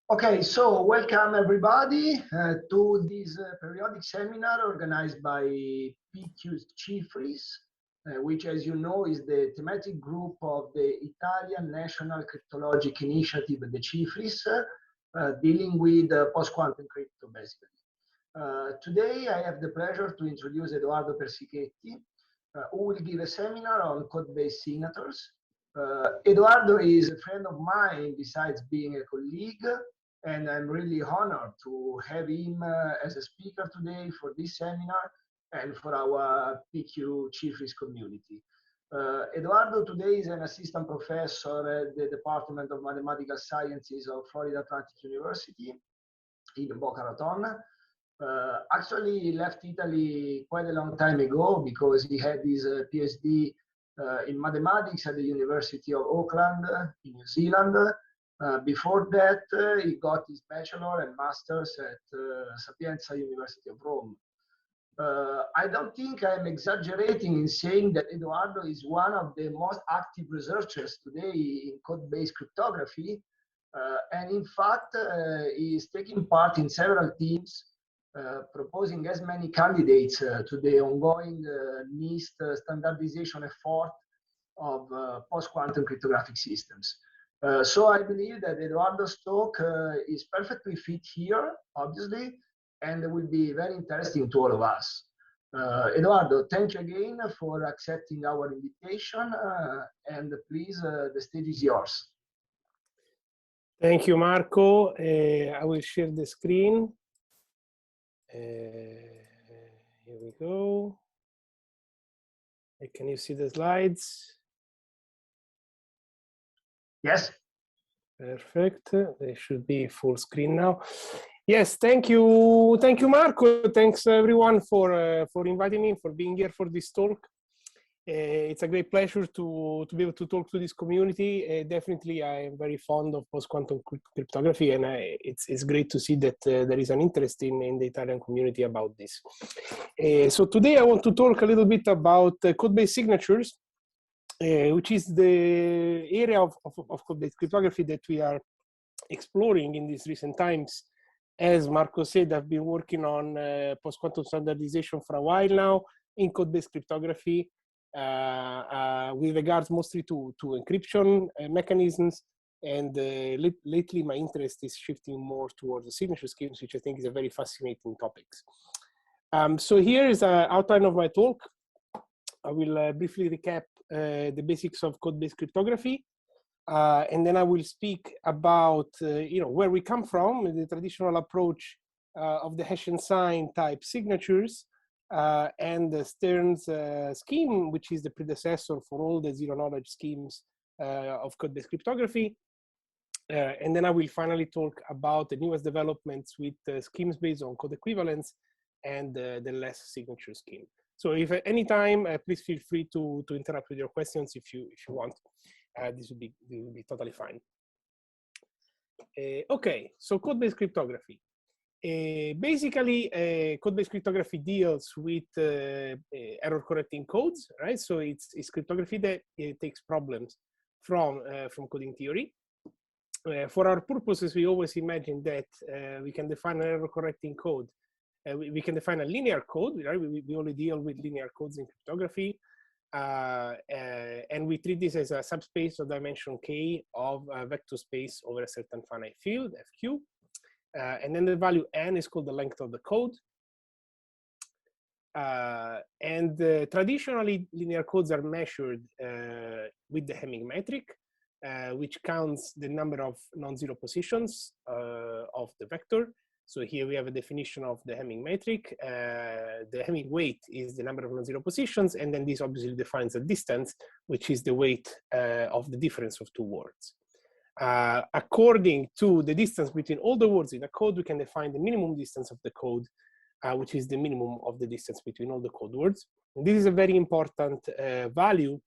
Okay, so welcome everybody to this periodic seminar organized by PQ Cifris, which, as you know, is the thematic group of the Italian National Cryptologic Initiative, the Cifris, dealing with post-quantum crypto, basically. Today, I have the pleasure to introduce Edoardo Persichetti, who will give a seminar on code-based signatures. Edoardo is a friend of mine, besides being a colleague, and I'm really honored to have him as a speaker today for this seminar and for our PQ Cifris community. Eduardo today is an assistant professor at the Department of Mathematical Sciences of Florida Atlantic University in Boca Raton. Actually, he left Italy quite a long time ago because he had his PhD in mathematics at the University of Auckland in New Zealand. Before that, he got his bachelor and master's at Sapienza University of Rome. I don't think I'm exaggerating in saying that Edoardo is one of the most active researchers today in code-based cryptography. And in fact, he is taking part in several teams proposing as many candidates to the ongoing NIST standardization effort of post-quantum cryptographic systems. So I believe that Eduardo's talk is perfectly fit here, obviously, and it will be very interesting to all of us. Eduardo, thank you again for accepting our invitation, and please, the stage is yours. Thank you, Marco. I will share the screen. Here we go. Can you see the slides? Yes. Perfect. They should be full screen now. Yes, thank you. Thank you, Marco. Thanks everyone for inviting me, for being here for this talk. It's a great pleasure to be able to talk to this community. Definitely, I am very fond of post-quantum cryptography, and it's great to see that there is an interest in the Italian community about this. So today I want to talk a little bit about code-based signatures, which is the area of code-based cryptography that we are exploring in these recent times. As Marco said, I've been working on post-quantum standardization for a while now in code-based cryptography, with regards mostly to encryption mechanisms, and lately my interest is shifting more towards the signature schemes, which I think is a very fascinating topic. So here is an outline of my talk. I will briefly recap the basics of code-based cryptography, and then I will speak about where we come from, the traditional approach of the hash and sign type signatures, and the Stern's scheme, which is the predecessor for all the zero-knowledge schemes of code-based cryptography. And then I will finally talk about the newest developments with schemes based on code equivalence and the less signature scheme. So if at any time, please feel free to interrupt with your questions if you want. This will be totally fine. Okay, so code-based cryptography. Basically, code-based cryptography deals with error-correcting codes, right? So it's cryptography that takes problems from coding theory. For our purposes, we always imagine that we can define an error-correcting code. We can define a linear code, right? We only deal with linear codes in cryptography. And we treat this as a subspace of dimension k of a vector space over a certain finite field, fq. And then the value n is called the length of the code. Traditionally, linear codes are measured with the Hamming metric, which counts the number of non-zero positions of the vector. So here we have a definition of the Hamming metric. The Hamming weight is the number of non-zero positions, and then this obviously defines a distance, which is the weight of the difference of two words. According to the distance between all the words in a code, we can define the minimum distance of the code, which is the minimum of the distance between all the code words. And this is a very important value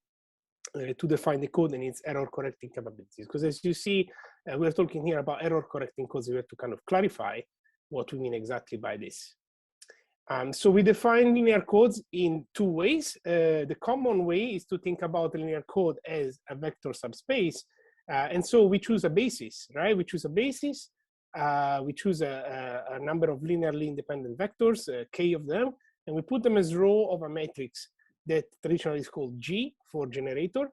to define the code and its error correcting capabilities. Because as you see, we're talking here about error correcting codes. We have to kind of clarify what we mean exactly by this. So we define linear codes in two ways. The common way is to think about the linear code as a vector subspace. And so we choose a basis, right? We choose a basis we choose a number of linearly independent vectors, k of them, and we put them as row of a matrix that traditionally is called G for generator.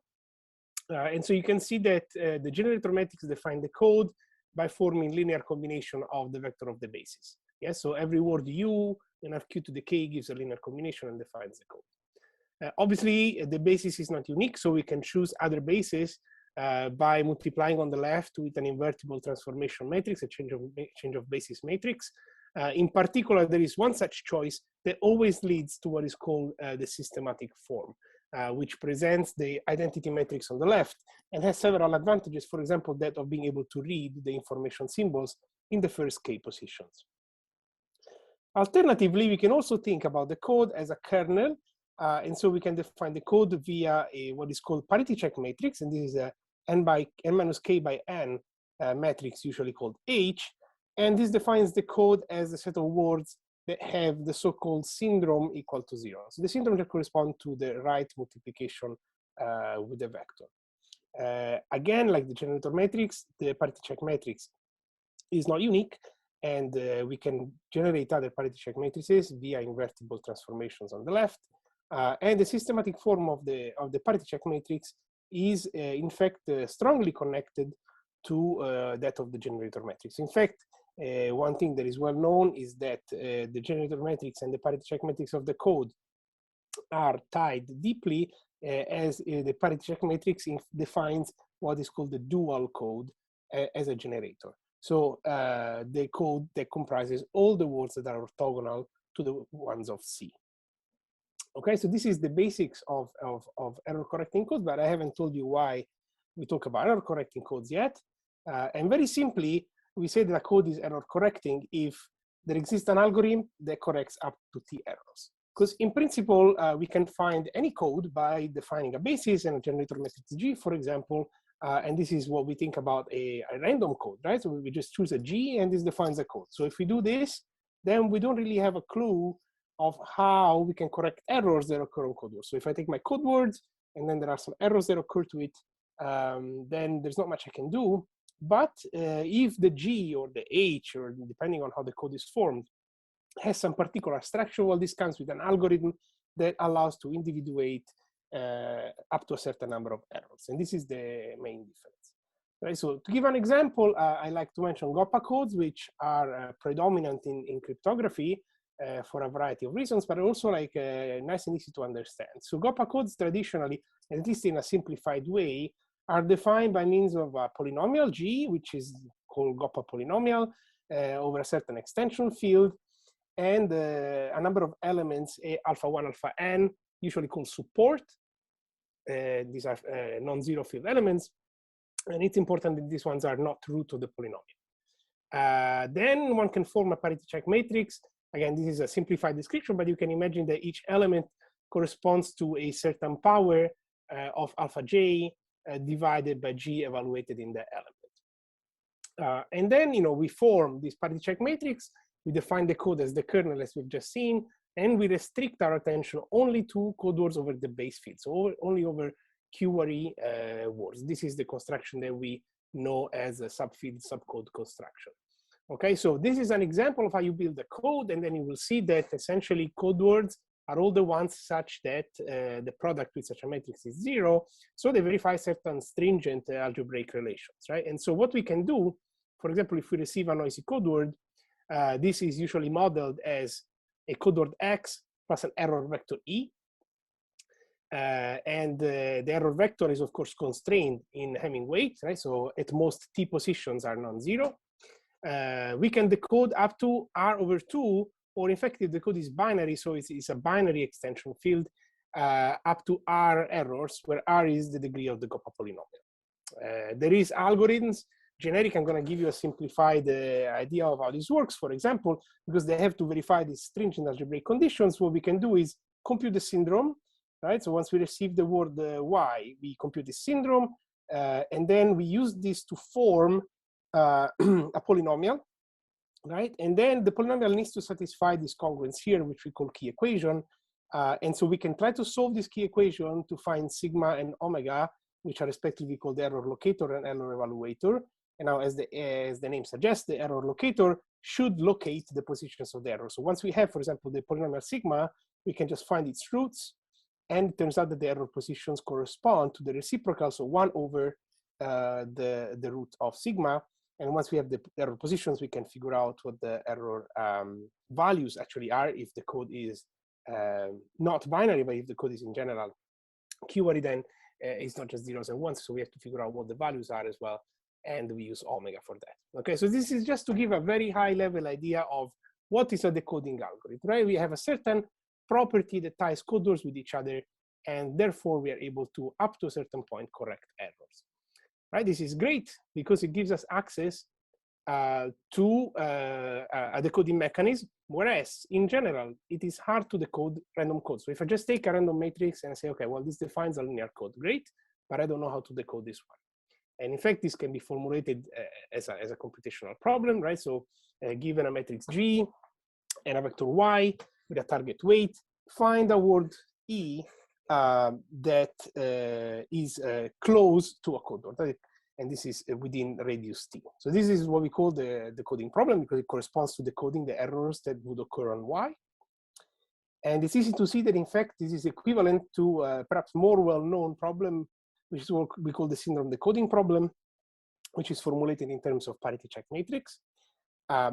And so you can see that the generator matrix defines the code by forming linear combination of the vector of the basis. Yes, so every word U in FQ to the K gives a linear combination and defines the code. Obviously, the basis is not unique, so we can choose other bases by multiplying on the left with an invertible transformation matrix, a change of basis matrix. In particular, there is one such choice that always leads to what is called the systematic form, which presents the identity matrix on the left and has several advantages, for example, that of being able to read the information symbols in the first k positions. Alternatively, we can also think about the code as a kernel, and so we can define the code via what is called parity check matrix, and this is a n minus k by n matrix, usually called H, and this defines the code as a set of words that have the so-called syndrome equal to 0. So the syndrome that corresponds to the right multiplication with the vector. Again, like the generator matrix, the parity check matrix is not unique, and we can generate other parity check matrices via invertible transformations on the left. And the systematic form of the parity check matrix is in fact strongly connected to that of the generator matrix. In fact, one thing that is well known is that the generator matrix and the parity check matrix of the code are tied deeply, as the parity check matrix defines what is called the dual code as a generator. So the code that comprises all the words that are orthogonal to the ones of C. Okay, so this is the basics of error correcting codes, but I haven't told you why we talk about error correcting codes yet. And very simply, we say that a code is error correcting if there exists an algorithm that corrects up to T errors. Because in principle, we can find any code by defining a basis and a generator matrix G, for example, and this is what we think about a random code, right? So we just choose a G and this defines a code. So if we do this, then we don't really have a clue of how we can correct errors that occur on code words. So if I take my code words and then there are some errors that occur to it, then there's not much I can do. But if the G or the H, or depending on how the code is formed, has some particular structure, well, this comes with an algorithm that allows to individuate up to a certain number of errors. And this is the main difference. Right? So to give an example, I like to mention GOPA codes, which are predominant in cryptography for a variety of reasons, but also like nice and easy to understand. So GOPA codes traditionally, at least in a simplified way, are defined by means of a polynomial G, which is called GOPA polynomial, over a certain extension field, and a number of elements, alpha 1, alpha n, usually called support. These are non-zero field elements, and it's important that these ones are not root of the polynomial. Then one can form a parity check matrix. Again, this is a simplified description, but you can imagine that each element corresponds to a certain power of alpha j divided by g evaluated in the element. And then, we form this parity check matrix. We define the code as the kernel, as we've just seen, and we restrict our attention only to code words over the base field, so only over query words. This is the construction that we know as a subfield subcode construction. Okay, so this is an example of how you build the code, and then you will see that essentially code words are all the ones such that the product with such a matrix is 0, so they verify certain stringent algebraic relations, right? And so what we can do, for example, if we receive a noisy code word, this is usually modeled as a code word X plus an error vector E. And the error vector is, of course, constrained in Hamming weight, right? So at most, T positions are non-zero. We can decode up to R over 2, or in fact, if the code is binary, so it's a binary extension field, up to R errors, where R is the degree of the GOPA polynomial. There is algorithms. Generic, I'm going to give you a simplified idea of how this works, for example, because they have to verify these stringent algebraic conditions. What we can do is compute the syndrome, right? So once we receive the word Y, we compute the syndrome, and then we use this to form a polynomial, right? And then the polynomial needs to satisfy this congruence here, which we call key equation. And so we can try to solve this key equation to find sigma and omega, which are respectively called error locator and error evaluator. And now, as the name suggests, the error locator should locate the positions of the error. So once we have, for example, the polynomial sigma, we can just find its roots. And it turns out that the error positions correspond to the reciprocal, so 1 over the root of sigma. And once we have the error positions, we can figure out what the error values actually are if the code is not binary, but if the code is in general qary, then it's not just zeros and ones. So we have to figure out what the values are as well. And we use omega for that. Okay, so this is just to give a very high level idea of what is a decoding algorithm, right? We have a certain property that ties coders with each other, and therefore we are able to, up to a certain point, correct errors. Right? This is great because it gives us access to a decoding mechanism, whereas in general, it is hard to decode random code. So if I just take a random matrix and say, okay, well, this defines a linear code, great, but I don't know how to decode this one. And in fact, this can be formulated as a computational problem, right? So given a matrix G and a vector Y with a target weight, find a word E that is close to a code word, right? And this is within radius T. So this is what we call the decoding problem because it corresponds to decoding the errors that would occur on Y. And it's easy to see that, in fact, this is equivalent to perhaps more well-known problem, which is what we call the syndrome decoding problem, which is formulated in terms of parity check matrix.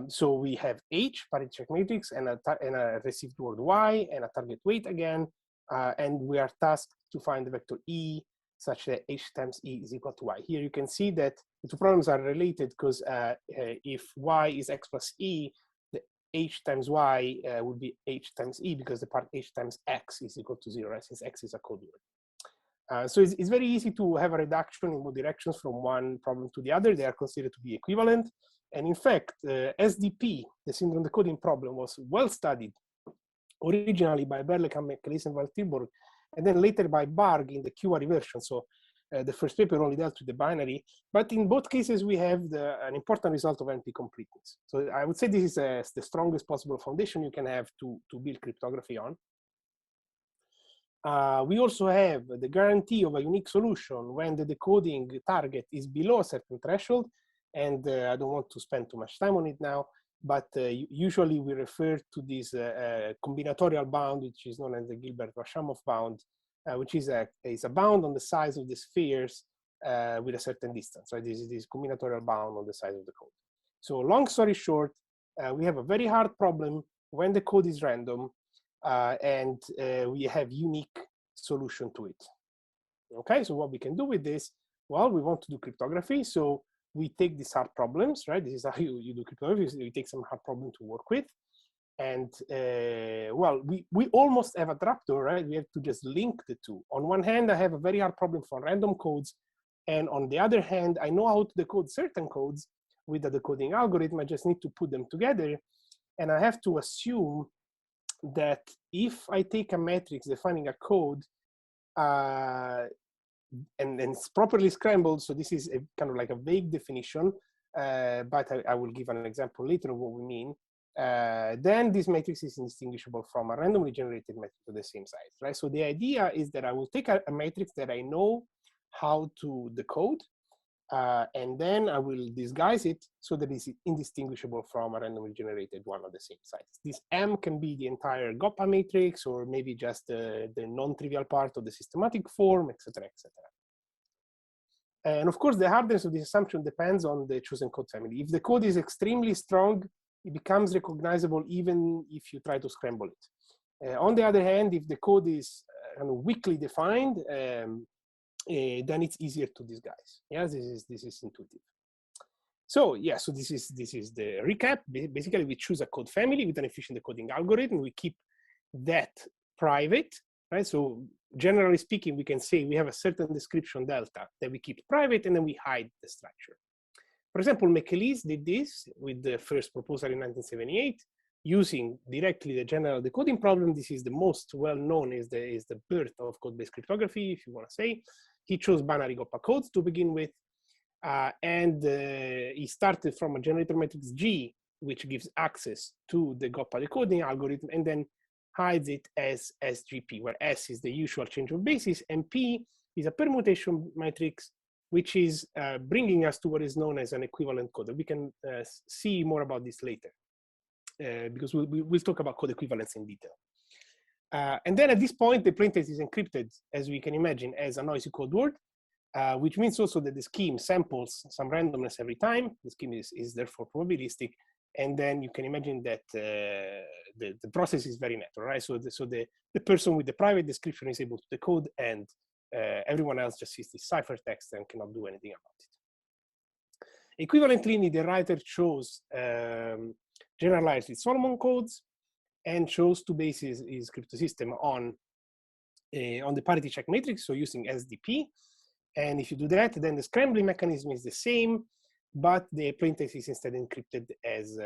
So we have H, parity check matrix, and a received word Y, and a target weight again. And we are tasked to find the vector E such that H times E is equal to Y. Here you can see that the two problems are related because if Y is X plus E, the H times Y would be H times E because the part H times X is equal to 0, right, since X is a code word. So it's very easy to have a reduction in both directions from one problem to the other. They are considered to be equivalent. And in fact, SDP, the syndrome decoding problem, was well studied originally by Berlekamp, McAleese, and Valtilburg, and then later by Barg in the qary version. So the first paper only dealt with the binary, but in both cases we have an important result of NP completeness. So I would say this is the strongest possible foundation you can have to build cryptography on. We also have the guarantee of a unique solution when the decoding target is below a certain threshold, and I don't want to spend too much time on it now, but usually we refer to this combinatorial bound, which is known as the Gilbert-Vashamov bound, which is a bound on the size of the spheres with a certain distance. Right? This is this combinatorial bound on the size of the code. So long story short, we have a very hard problem when the code is random, and we have unique solution to it. Okay, so what we can do with this? Well, we want to do cryptography, so we take these hard problems, right? This is how you do cryptography. So you take some hard problem to work with. And well, we almost have a trapdoor, right? We have to just link the two. On one hand, I have a very hard problem for random codes. And on the other hand, I know how to decode certain codes with the decoding algorithm. I just need to put them together. And I have to assume that if I take a matrix defining a code, and it's properly scrambled, so this is a kind of like a vague definition, but I will give an example later of what we mean, then this matrix is indistinguishable from a randomly generated matrix of the same size, right? So the idea is that I will take a matrix that I know how to decode, and then I will disguise it so that it's indistinguishable from a randomly generated one of the same size. This M can be the entire GOPA matrix, or maybe just the non-trivial part of the systematic form, etc., etc. And of course, the hardness of this assumption depends on the chosen code family. If the code is extremely strong, it becomes recognizable even if you try to scramble it. On the other hand, if the code is weakly defined, then it's easier to disguise. Yes, this is intuitive. So yeah, so this is the recap. Basically, we choose a code family with an efficient decoding algorithm. We keep that private, right? So generally speaking, we can say we have a certain description delta that we keep private, and then we hide the structure. For example, McAleese did this with the first proposal in 1978, using directly the general decoding problem. This is the most well-known, is the birth of code-based cryptography, if you want to say. He chose binary GOPA codes to begin with, and he started from a generator matrix G, which gives access to the GOPA decoding algorithm, and then hides it as SGP, where S is the usual change of basis, and P is a permutation matrix which is bringing us to what is known as an equivalent code. We can see more about this later, because we'll talk about code equivalence in detail. And then at this point, the plaintext is encrypted, as we can imagine, as a noisy code word, which means also that the scheme samples some randomness every time. The scheme is therefore probabilistic. And then you can imagine that the process is very natural, right? So the person with the private description is able to decode, and everyone else just sees this ciphertext and cannot do anything about it. Equivalently, the writer chose generalized Solomon codes and chose to base his crypto system on the parity check matrix, so using SDP. And if you do that, then the scrambling mechanism is the same, but the plaintext is instead encrypted as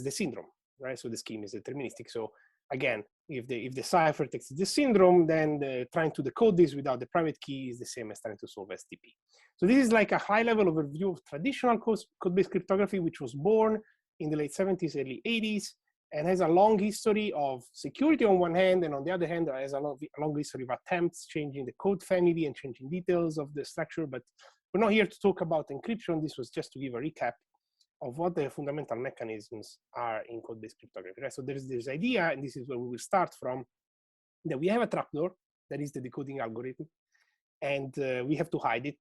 the syndrome, right? So the scheme is deterministic. So again, if the ciphertext is the syndrome, then trying to decode this without the private key is the same as trying to solve SDP. So this is like a high-level overview of traditional code-based cryptography, which was born in the late 70s, early 80s, and has a long history of security on one hand, and on the other hand, has a long history of attempts changing the code family and changing details of the structure. But we're not here to talk about encryption. This was just to give a recap of what the fundamental mechanisms are in code-based cryptography. Right? So there's this idea, and this is where we will start from, that we have a trapdoor, that is the decoding algorithm, and we have to hide it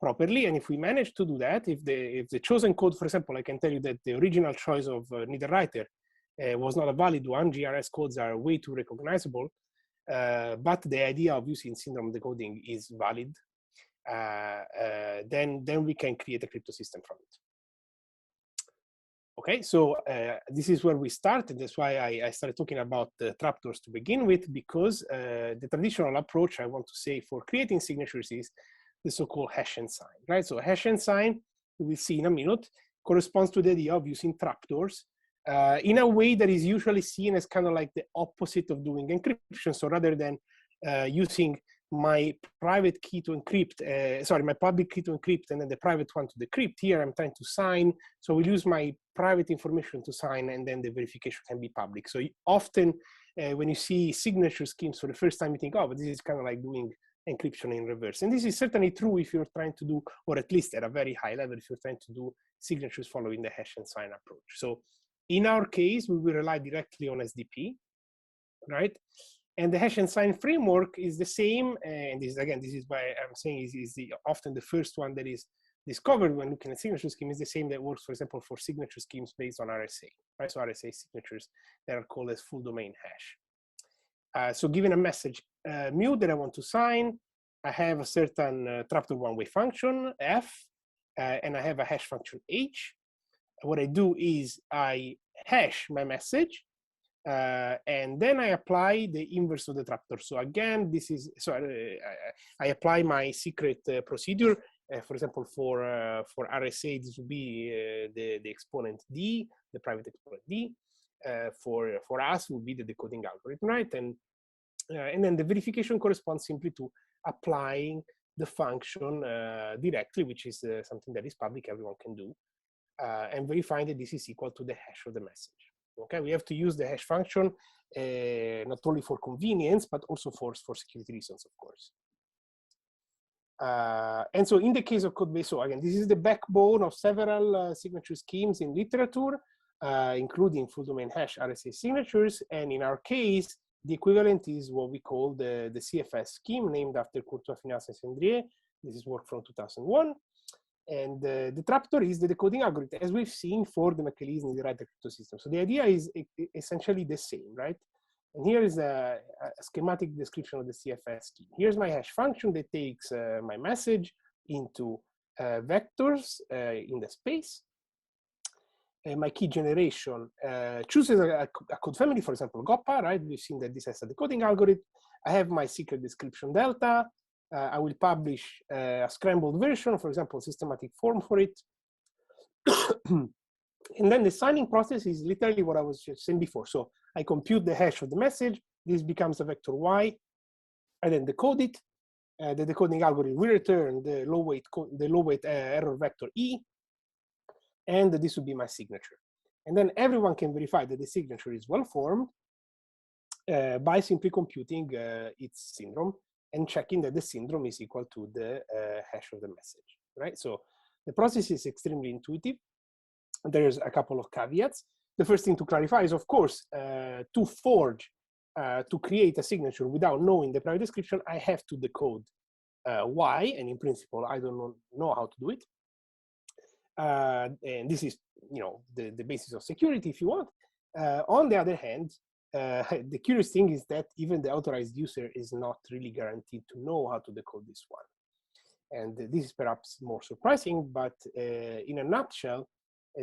properly. And if we manage to do that, if the chosen code, for example, I can tell you that the original choice of neither writer was not a valid one. GRS codes are way too recognizable, but the idea of using syndrome decoding is valid. Then we can create a crypto system from it. Okay, so this is where we started. That's why I started talking about the trapdoors to begin with, because the traditional approach, I want to say, for creating signatures is the so-called hash and sign, right? So hash and sign, we will see in a minute, corresponds to the idea of using trapdoors in a way that is usually seen as kind of like the opposite of doing encryption. So rather than using my private key to encrypt, my public key to encrypt and then the private one to decrypt, here I'm trying to sign. So we'll use my private information to sign, and then the verification can be public. So often when you see signature schemes for the first time, you think, oh, but this is kind of like doing encryption in reverse. And this is certainly true if you're trying to do, or at least at a very high level, if you're trying to do signatures following the hash and sign approach. So in our case, we will rely directly on SDP, right? And the hash and sign framework is the same. And this is why I'm saying is often the first one that is discovered when looking at signature scheme is the same that works, for example, for signature schemes based on RSA, right? So RSA signatures that are called as full domain hash. So given a message mu that I want to sign, I have a certain trapdoor one-way function, f, and I have a hash function h. What I do is I hash my message, and then I apply the inverse of the trapdoor. So again, I apply my secret procedure. For example, for RSA, this would be the exponent d, the private exponent d. For us, would be the decoding algorithm, right? And then the verification corresponds simply to applying the function directly, which is something that is public, everyone can do, and verifying that this is equal to the hash of the message. Okay, we have to use the hash function not only for convenience, but also for security reasons, of course. And so in the case of code-based, so again, this is the backbone of several signature schemes in literature, including full domain hash RSA signatures. And in our case, the equivalent is what we call the CFS scheme, named after Courtois, Finance, and Sendrier. This is work from 2001. And the trapdoor is the decoding algorithm, as we've seen for the McAleese and the writer crypto system. So the idea is essentially the same, right? And here is a schematic description of the CFS scheme. Here's my hash function that takes my message into vectors in the space. My key generation chooses a code family, for example, GOPA, right? We've seen that this has a decoding algorithm. I have my secret description delta. I will publish a scrambled version, for example, systematic form for it. And then the signing process is literally what I was just saying before. So I compute the hash of the message. This becomes a vector y. I then decode it. The decoding algorithm will return the low weight error vector e. And this will be my signature. And then everyone can verify that the signature is well formed by simply computing its syndrome and checking that the syndrome is equal to the hash of the message. right? So the process is extremely intuitive. There's a couple of caveats. The first thing to clarify is, of course, to forge, to create a signature without knowing the private description, I have to decode why, and in principle, I don't know how to do it. And this is, the basis of security, if you want. On the other hand, the curious thing is that even the authorized user is not really guaranteed to know how to decode this one. And this is perhaps more surprising, but in a nutshell,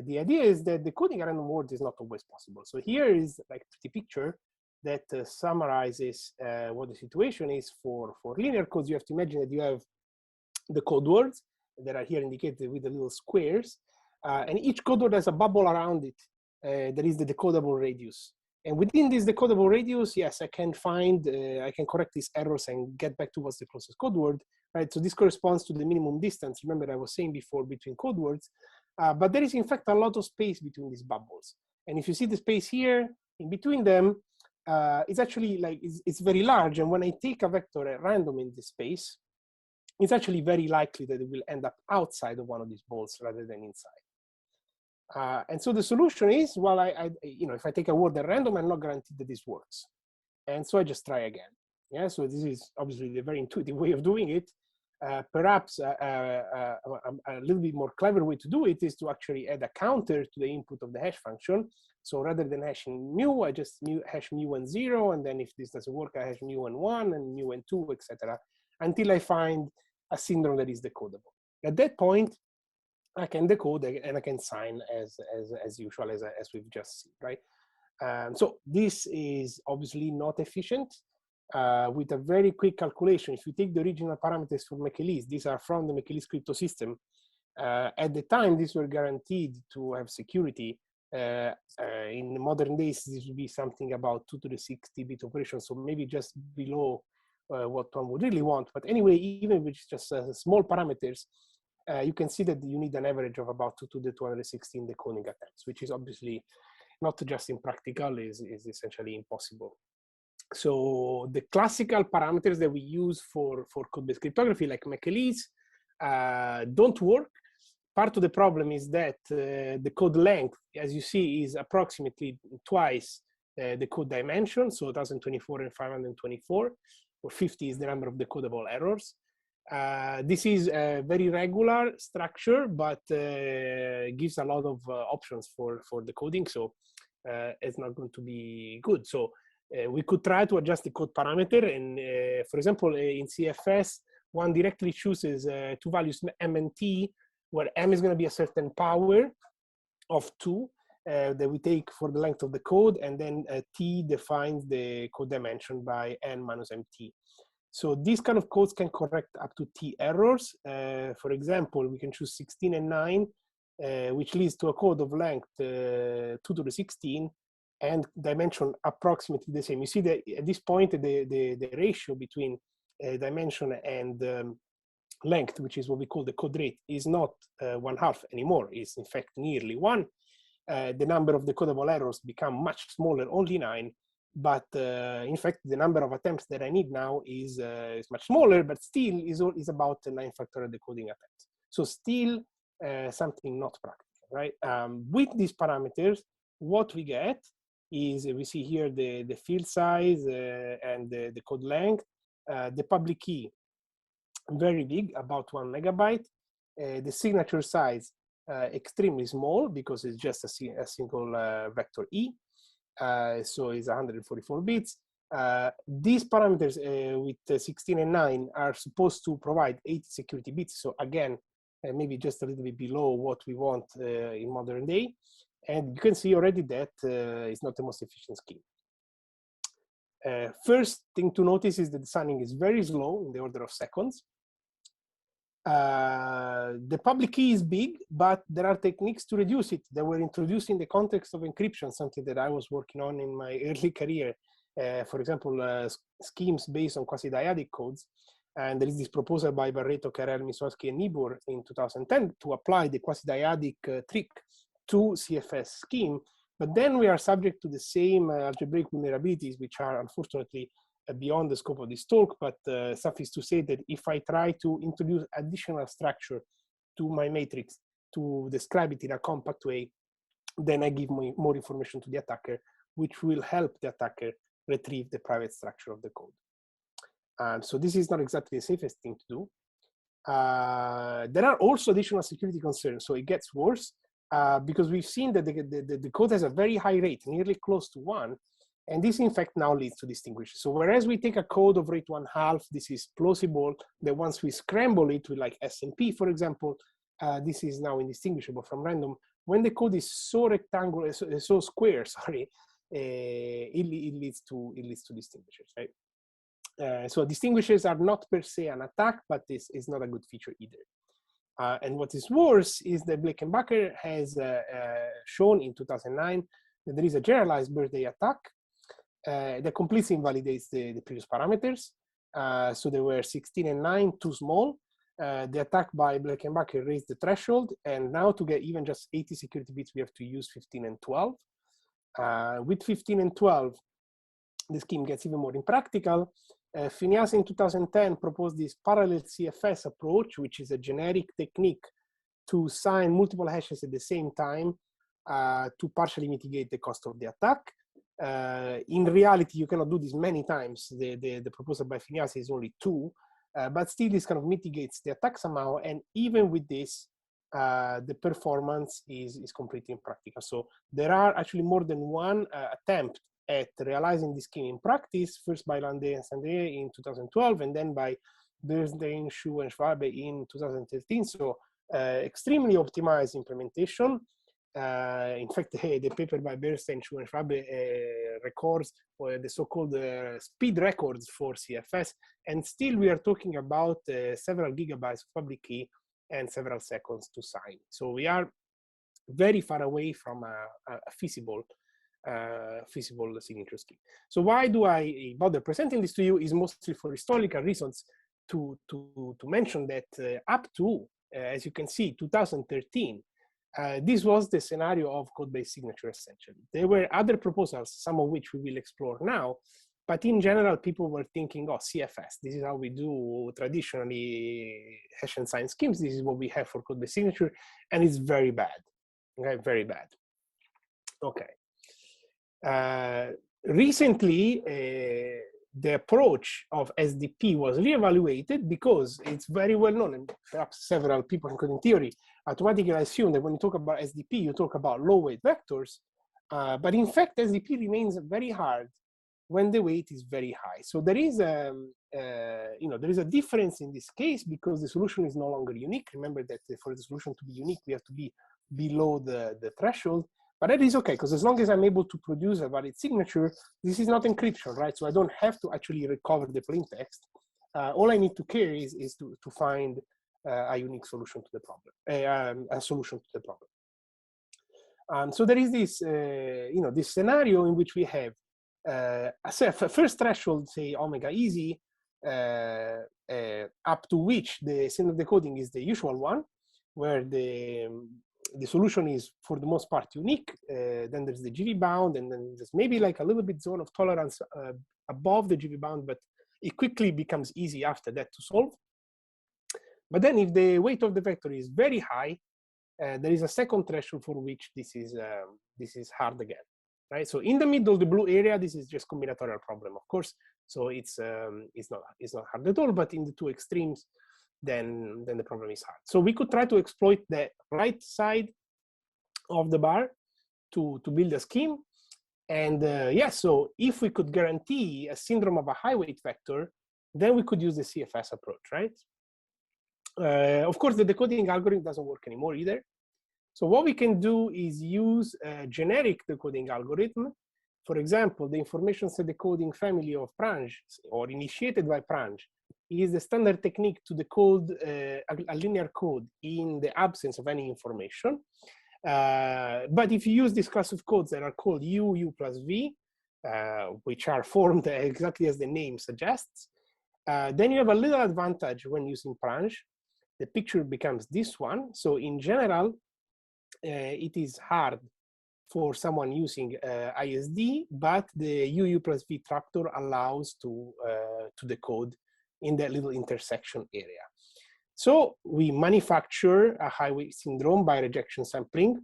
the idea is that decoding a random word is not always possible. So here is like a pretty picture that summarizes what the situation is for linear codes. You have to imagine that you have the code words that are here indicated with the little squares, and each code word has a bubble around it that is the decodable radius. And within this decodable radius, yes, I can find, I can correct these errors and get back to what's the closest code word, right? So this corresponds to the minimum distance, remember I was saying before, between code words. But there is in fact a lot of space between these bubbles. And if you see the space here, in between them, it's actually like, it's very large. And when I take a vector at random in this space, it's actually very likely that it will end up outside of one of these balls rather than inside. And so the solution is, well, if I take a word at random, I'm not guaranteed that this works. And so I just try again. Yeah, so this is obviously the very intuitive way of doing it. Perhaps a little bit more clever way to do it is to actually add a counter to the input of the hash function. So rather than hashing mu, I just hash mu and 0, and then if this doesn't work, I hash mu and 1 and mu and 2, etc., until I find a syndrome that is decodable. At that point, I can decode and I can sign as usual, as we've just seen, right? So this is obviously not efficient. With a very quick calculation, if you take the original parameters for Michaelis, these are from the Michaelis crypto system. At the time, these were guaranteed to have security. In modern days, this would be something about 2 to the 60-bit operation, so maybe just below what one would really want. But anyway, even with just small parameters, you can see that you need an average of about 2 to the 216 decoding attempts, which is obviously not just impractical, is essentially impossible. So the classical parameters that we use for code-based cryptography, like Michaelis, don't work. Part of the problem is that the code length, as you see, is approximately twice the code dimension, so 1024 and 524, or 50 is the number of decodable errors. This is a very regular structure, but gives a lot of options for decoding, so it's not going to be good. So we could try to adjust the code parameter, and for example, in CFS, one directly chooses two values, m and t, where m is going to be a certain power of 2 that we take for the length of the code, and then t defines the code dimension by n minus mt. So these kind of codes can correct up to t errors. For example, we can choose 16 and 9, which leads to a code of length 2 to the 16 and dimension approximately the same. You see that at this point, the ratio between dimension and length, which is what we call the code rate, is not 1/2 anymore. It's in fact nearly 1. The number of decodable errors become much smaller, only 9. But in fact, the number of attempts that I need now is much smaller, but still is about 9 factorial decoding attempts. So still something not practical, right? With these parameters, what we get is we see here the field size and the code length, the public key, very big, about 1 megabyte. The signature size, extremely small because it's just a single vector E. So it's 144 bits. These parameters with 16 and 9 are supposed to provide 80 security bits. So again, maybe just a little bit below what we want in modern day. And you can see already that it's not the most efficient scheme. First thing to notice is that the signing is very slow, in the order of seconds. The public key is big, but there are techniques to reduce it that were introduced in the context of encryption, something that I was working on in my early career. For example, schemes based on quasi-dyadic codes. And there is this proposal by Barreto, Carrel, Misowski, and Niebuhr in 2010 to apply the quasi-dyadic trick to CFS scheme. But then we are subject to the same algebraic vulnerabilities, which are unfortunately beyond the scope of this talk, but suffice to say that if I try to introduce additional structure to my matrix to describe it in a compact way, then I give more information to the attacker, which will help the attacker retrieve the private structure of the code. So this is not exactly the safest thing to do. There are also additional security concerns, so it gets worse because we've seen that the code has a very high rate, nearly close to 1, and this in fact now leads to distinguishes. So whereas we take a code of rate 1/2, this is plausible that once we scramble it with like SMP, for example, this is now indistinguishable from random. When the code is so rectangular, so square, sorry, it leads to distinguishers, right? So distinguishers are not per se an attack, but this is not a good feature either. And what is worse is that Bleckenbacher has shown in 2009 that there is a generalized birthday attack that completely invalidates the previous parameters. So they were 16 and 9, too small. The attack by Bleckenbacher raised the threshold, and now to get even just 80 security bits, we have to use 15 and 12. With 15 and 12, the scheme gets even more impractical. Finias in 2010 proposed this parallel CFS approach, which is a generic technique to sign multiple hashes at the same time to partially mitigate the cost of the attack. In reality, you cannot do this many times. The proposal by Finias is only 2, but still this kind of mitigates the attack somehow. And even with this, the performance is completely impractical. So there are actually more than one attempt at realizing this scheme in practice, first by Landé and Sandé in 2012, and then by Bernstein, Schuh, and Schwabe in 2013. So extremely optimized implementation. In fact, the paper by Bernstein, Schuh, and Schwabe records the so-called speed records for CFS, and still we are talking about several gigabytes of public key and several seconds to sign. So we are very far away from a feasible signature scheme. So why do I bother presenting this to you is mostly for historical reasons to mention that up to, as you can see, 2013, this was the scenario of code-based signature essentially. There were other proposals, some of which we will explore now, but in general, people were thinking, oh, CFS, this is how we do traditionally hash and sign schemes. This is what we have for code-based signature, and it's very bad, okay, very bad. Okay. Recently, the approach of SDP was reevaluated because it's very well known, and perhaps several people, including theory, automatically assume that when you talk about SDP, you talk about low weight vectors. But in fact, SDP remains very hard when the weight is very high. So there is there is a difference in this case because the solution is no longer unique. Remember that for the solution to be unique, we have to be below the threshold. But that is okay, because as long as I'm able to produce a valid signature, this is not encryption, right? So I don't have to actually recover the plain text. All I need to care is to find a unique solution to the problem, a solution to the problem. So there is this, this scenario in which we have a first threshold, say omega easy, up to which the standard decoding is the usual one, where the solution is for the most part unique. Then there's the GV bound, and then there's maybe like a little bit zone of tolerance above the GV bound, but it quickly becomes easy after that to solve. But then if the weight of the vector is very high, there is a second threshold for which this is hard again, right? So in the middle, the blue area, this is just combinatorial problem, of course. So it's not hard at all, but in the two extremes, then the problem is hard. So we could try to exploit the right side of the bar to build a scheme. And so if we could guarantee a syndrome of a high weight vector, then we could use the CFS approach, right? Of course, the decoding algorithm doesn't work anymore either. So what we can do is use a generic decoding algorithm. For example, the information set decoding family of Prange, or initiated by Prange, is the standard technique to decode a linear code in the absence of any information. But if you use this class of codes that are called U plus V, which are formed exactly as the name suggests, then you have a little advantage when using Prange. The picture becomes this one. So in general, it is hard for someone using ISD, but the UU plus V tractor allows to decode in that little intersection area. So we manufacture a highway syndrome by rejection sampling,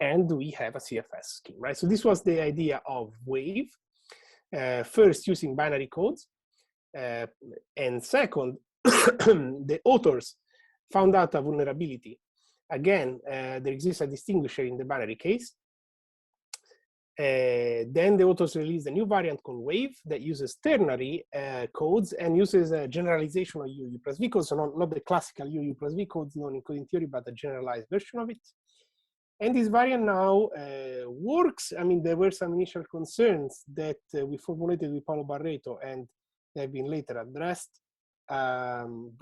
and we have a CFS scheme, right? So this was the idea of WAVE, first using binary codes, and second, the authors found out a vulnerability. Again, there exists a distinguisher in the binary case. Then the authors released a new variant called WAVE that uses ternary codes and uses a generalization of UU plus V codes, so not the classical UU plus V codes known in coding theory, but a generalized version of it. And this variant now works. I mean, there were some initial concerns that we formulated with Paolo Barreto, and they have been later addressed. In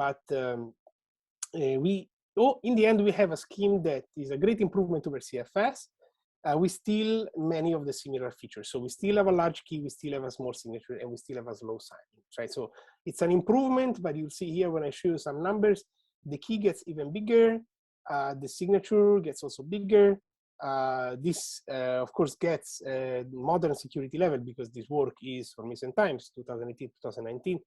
the end, we have a scheme that is a great improvement over CFS. We still many of the similar features. So we still have a large key, we still have a small signature, and we still have a slow signing, right? So it's an improvement, but you'll see here when I show you some numbers, the key gets even bigger, the signature gets also bigger. This, of course, gets modern security level because this work is from recent times, 2018, 2019.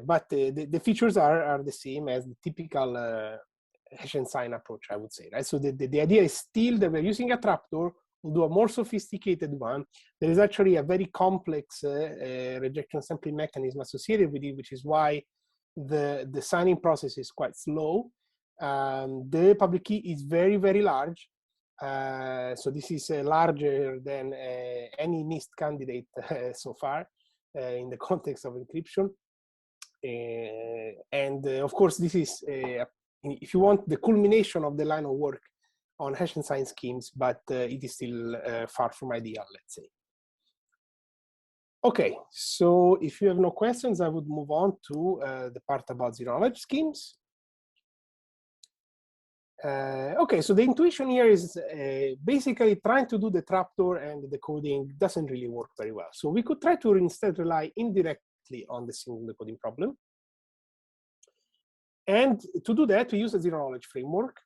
But the features are the same as the typical hash and sign approach, I would say, right? So the idea is still that we're using a trapdoor, we'll do a more sophisticated one. There is actually a very complex rejection sampling mechanism associated with it, which is why the signing process is quite slow. The public key is very, very large. So this is larger than any NIST candidate so far in the context of encryption. Of course, this is if you want the culmination of the line of work on hash and sign schemes, but it is still far from ideal, let's say. Okay, so if you have no questions, I would move on to the part about zero knowledge schemes. Okay, so the intuition here is basically trying to do the trapdoor and the coding doesn't really work very well. So we could try to instead rely indirectly on the single decoding problem. And to do that, we use a zero knowledge framework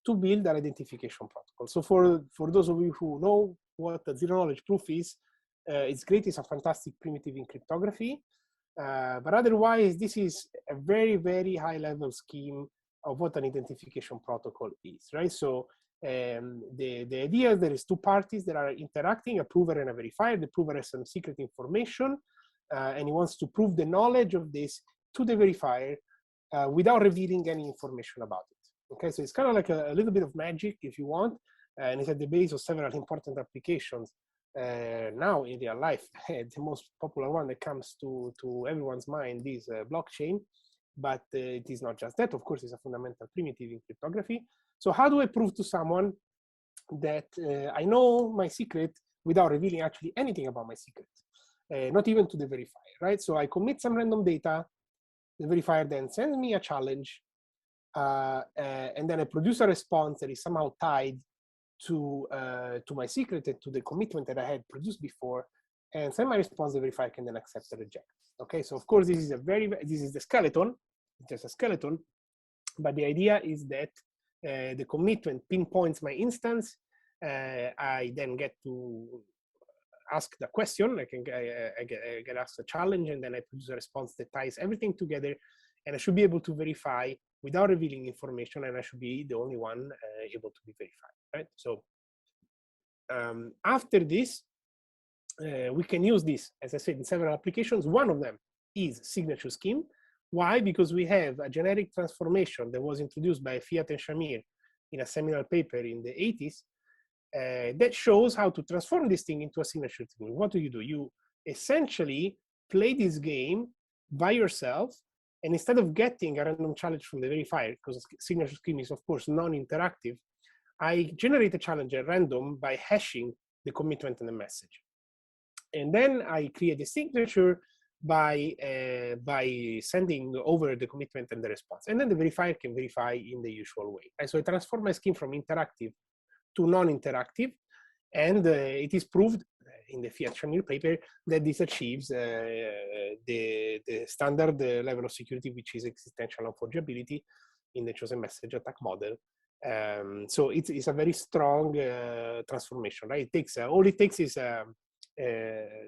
to build an identification protocol. So for those of you who know what a zero knowledge proof is, it's great, it's a fantastic primitive in cryptography. But otherwise, this is a very, very high level scheme of what an identification protocol is, right? So the idea is there is two parties that are interacting, a prover and a verifier. The prover has some secret information, and he wants to prove the knowledge of this to the verifier without revealing any information about it. Okay, so it's kind of like a little bit of magic, if you want, and it's at the base of several important applications now in real life. The most popular one that comes to everyone's mind is blockchain. But it is not just that. Of course, it's a fundamental primitive in cryptography. So how do I prove to someone that I know my secret without revealing actually anything about my secret? Not even to the verifier, right? So I commit some random data. The verifier then sends me a challenge. And then I produce a response that is somehow tied to my secret and to the commitment that I had produced before. And send my response, the verifier can then accept or reject. Okay, so of course this is the skeleton, it's just a skeleton, but the idea is that the commitment pinpoints my instance. I then get to ask the question, I get asked a challenge, and then I produce a response that ties everything together, and I should be able to verify without revealing information, and I should be the only one able to be verified, right? So after this, we can use this, as I said, in several applications. One of them is signature scheme. Why? Because we have a generic transformation that was introduced by Fiat and Shamir in a seminal paper in the 80s that shows how to transform this thing into a signature scheme. What do? You essentially play this game by yourself, and instead of getting a random challenge from the verifier, because signature scheme is of course non-interactive, I generate a challenge at random by hashing the commitment and the message. And then I create a signature by sending over the commitment and the response. And then the verifier can verify in the usual way. And so I transform my scheme from interactive to non-interactive. And it is proved in the Fiat-Shamir paper that this achieves the standard level of security, which is existential non-forgeability in the chosen message attack model. So it's a very strong transformation, right? All it takes is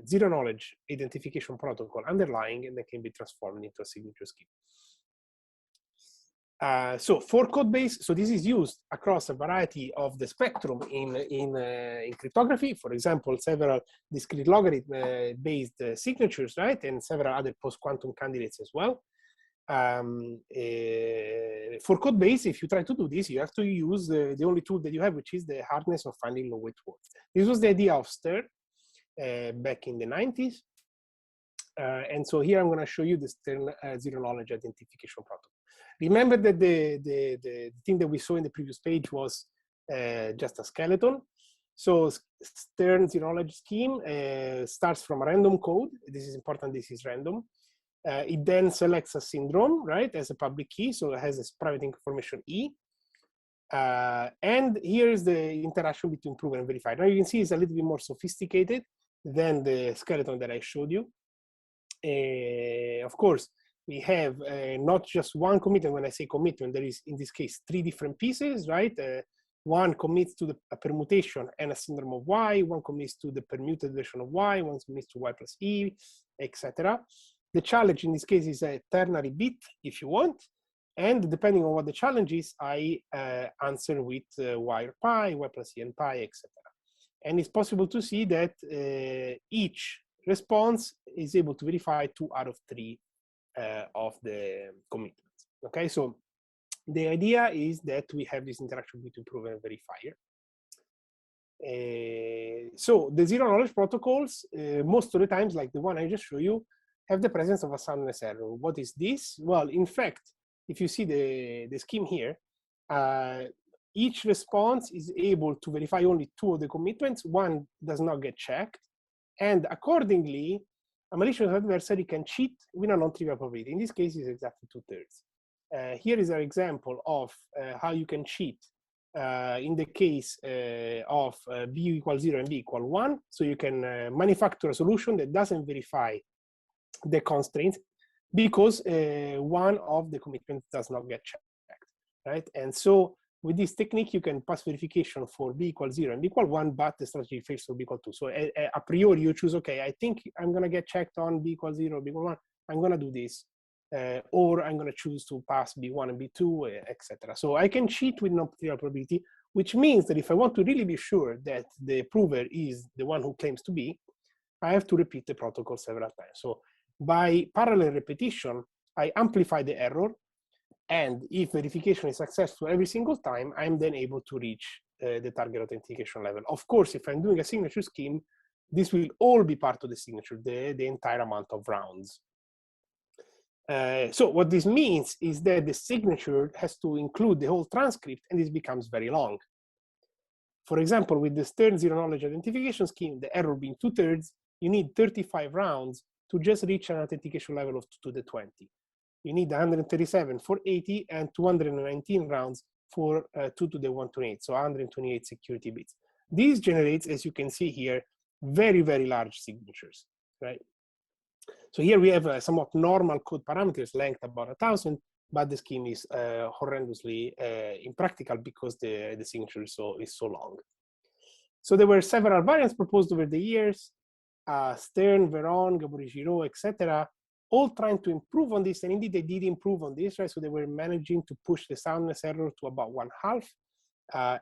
zero knowledge identification protocol underlying, and that can be transformed into a signature scheme. So for code base, so this is used across a variety of the spectrum in cryptography. For example, several discrete logarithm based signatures, right, and several other post-quantum candidates as well. For code base, if you try to do this, you have to use the only tool that you have, which is the hardness of finding low weight words. This was the idea of Stern back in the 90s. And so here I'm going to show you the Stern zero knowledge identification protocol. Remember that the thing that we saw in the previous page was just a skeleton. So Stern zero knowledge scheme starts from a random code. This is important, this is random. It then selects a syndrome, right, as a public key, so it has this private information E. And here is the interaction between prover and verified. Now you can see it's a little bit more sophisticated than the skeleton that I showed you. Of course, we have not just one commitment. When I say commitment, there is, in this case, 3 different pieces, right? One commits to a permutation and a syndrome of Y, one commits to the permuted version of Y, one commits to Y plus E, etc. The challenge in this case is a ternary bit, if you want. And depending on what the challenge is, I answer with Y or pi, Y plus E and pi, etc. And it's possible to see that each response is able to verify 2 out of 3 of the commitments. Okay, so the idea is that we have this interaction between prover and verifier. So the zero knowledge protocols, most of the times, like the one I just showed you, have the presence of a soundness error. What is this? Well, in fact, if you see the scheme here, each response is able to verify only 2 of the commitments. One does not get checked. And accordingly, a malicious adversary can cheat with a non-trivial probability. In this case, it's exactly 2/3. Here is an example of how you can cheat in the case of B equals 0 and B equal 1. So you can manufacture a solution that doesn't verify the constraints because one of the commitments does not get checked, right? And so with this technique, you can pass verification for B equals 0 and B equal 1, but the strategy fails for B equal 2. So a priori, you choose, okay, I think I'm going to get checked on B equals 0, B equal 1. I'm going to do this. Or I'm going to choose to pass B1 and B2, etc. So I can cheat with non-trivial probability, which means that if I want to really be sure that the prover is the one who claims to be, I have to repeat the protocol several times. So by parallel repetition, I amplify the error. And if verification is successful every single time, I'm then able to reach the target authentication level. Of course, if I'm doing a signature scheme, this will all be part of the signature, the entire amount of rounds. So what this means is that the signature has to include the whole transcript, and this becomes very long. For example, with the Stern zero knowledge identification scheme, the error being 2/3, you need 35 rounds to just reach an authentication level of 2 to the 20. You need 137 for 80 and 219 rounds for 2 to the 128, so 128 security bits. This generates, as you can see here, very, very large signatures, right? So here we have somewhat normal code parameters, length about 1,000, but the scheme is horrendously impractical because the signature is so long. So there were several variants proposed over the years, Stern, Veron, Gabori-Giraud, etc., all trying to improve on this, and indeed they did improve on this, right? So they were managing to push the soundness error to about 1/2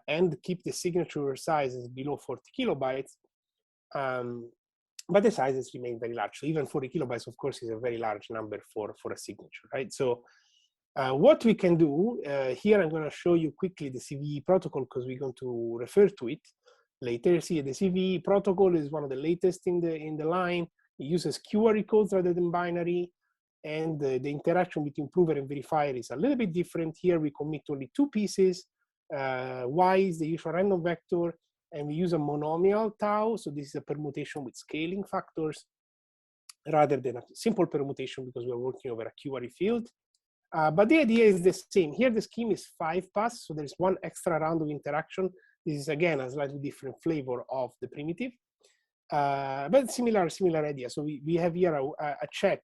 and keep the signature sizes below 40 kilobytes. But the sizes remain very large. So even 40 kilobytes, of course, is a very large number for a signature, right? So what we can do, here I'm going to show you quickly the CVE protocol because we're going to refer to it later. See, the CVE protocol is one of the latest in the line. It uses QR codes rather than binary. And the interaction between prover and verifier is a little bit different. Here we commit only 2 pieces. Y is the usual random vector. And we use a monomial tau, so this is a permutation with scaling factors, rather than a simple permutation because we're working over a QRE field. But the idea is the same. Here the scheme is 5 pass, so there's 1 extra round of interaction. This is again a slightly different flavor of the primitive, but similar idea. So we have here a check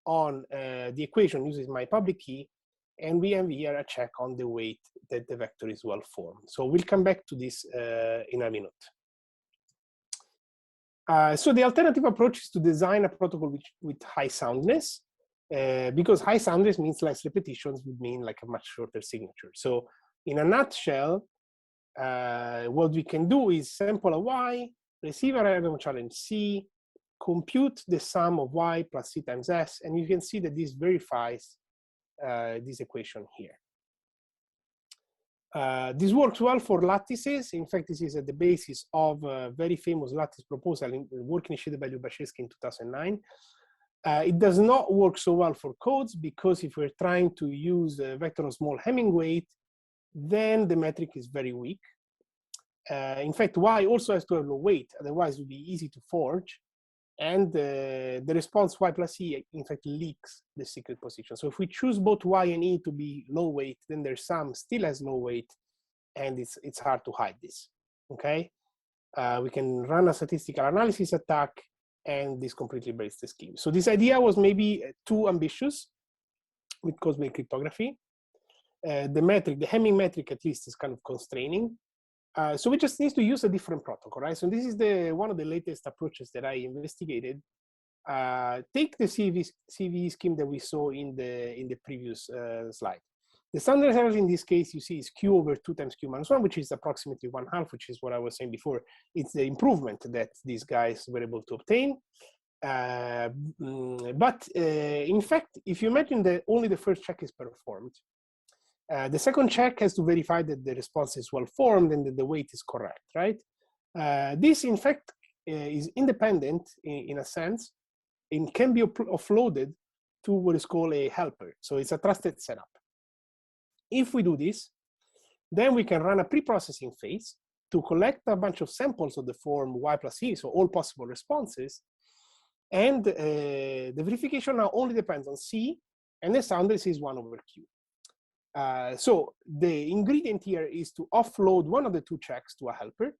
on the equation uses my public key, and we have here a check on the weight that the vector is well formed. So we'll come back to this in a minute. So the alternative approach is to design a protocol with high soundness. because high soundness means less repetitions would mean like a much shorter signature. So in a nutshell, what we can do is sample a Y, receive a random challenge C, compute the sum of Y plus C times S, and you can see that this verifies this equation here. This works well for lattices. In fact, this is at the basis of a very famous lattice proposal work initiated by Lubashevsky in 2009. It does not work so well for codes because if we're trying to use a vector of small Hamming weight, then the metric is very weak. In fact, Y also has to have low weight, otherwise it would be easy to forge. And the response Y plus E, in fact, leaks the secret position. So if we choose both Y and E to be low weight, then their sum still has low weight, and it's hard to hide this, okay? We can run a statistical analysis attack, and this completely breaks the scheme. So this idea was maybe too ambitious with cosmic cryptography. The metric, the Hamming metric at least, is kind of constraining. So we just need to use a different protocol, right? So this is one of the latest approaches that I investigated. Take the CVE scheme that we saw in the previous slide. The standard error in this case, you see, is Q over 2 times Q minus 1, which is approximately 1/2, which is what I was saying before. It's the improvement that these guys were able to obtain. But in fact, if you imagine that only the first check is performed, the second check has to verify that the response is well formed and that the weight is correct, right? This, in fact, is independent in a sense and can be offloaded to what is called a helper. So it's a trusted setup. If we do this, then we can run a pre-processing phase to collect a bunch of samples of the form Y plus E, so all possible responses. And the verification now only depends on C, and the soundness is 1 over Q. So the ingredient here is to offload one of the two checks to a helper.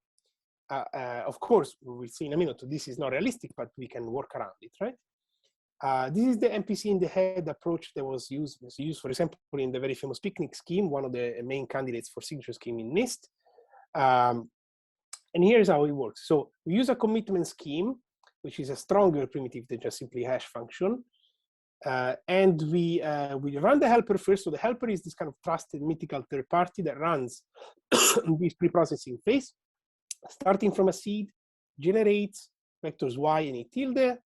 Of course, we will see in a minute, this is not realistic, but we can work around it, right? This is the MPC in the head approach that was used, for example, in the very famous picnic scheme, one of the main candidates for signature scheme in NIST. And here's how it works. So we use a commitment scheme, which is a stronger primitive than just simply hash function. And we run the helper first. So the helper is this kind of trusted mythical third party that runs this pre-processing phase, starting from a seed, generates vectors Y and E tilde,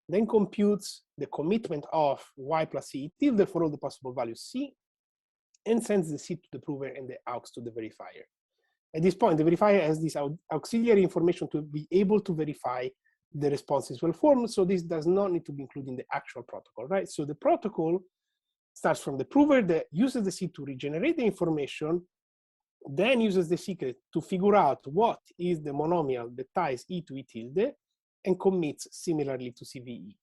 then computes the commitment of Y plus E tilde for all the possible values C, and sends the seed to the prover and the aux to the verifier. At this point, the verifier has this auxiliary information to be able to verify the response is well formed, so this does not need to be included in the actual protocol, right? So the protocol starts from the prover that uses the seed to regenerate the information, then uses the secret to figure out what is the monomial that ties E to E tilde, and commits similarly to CVE.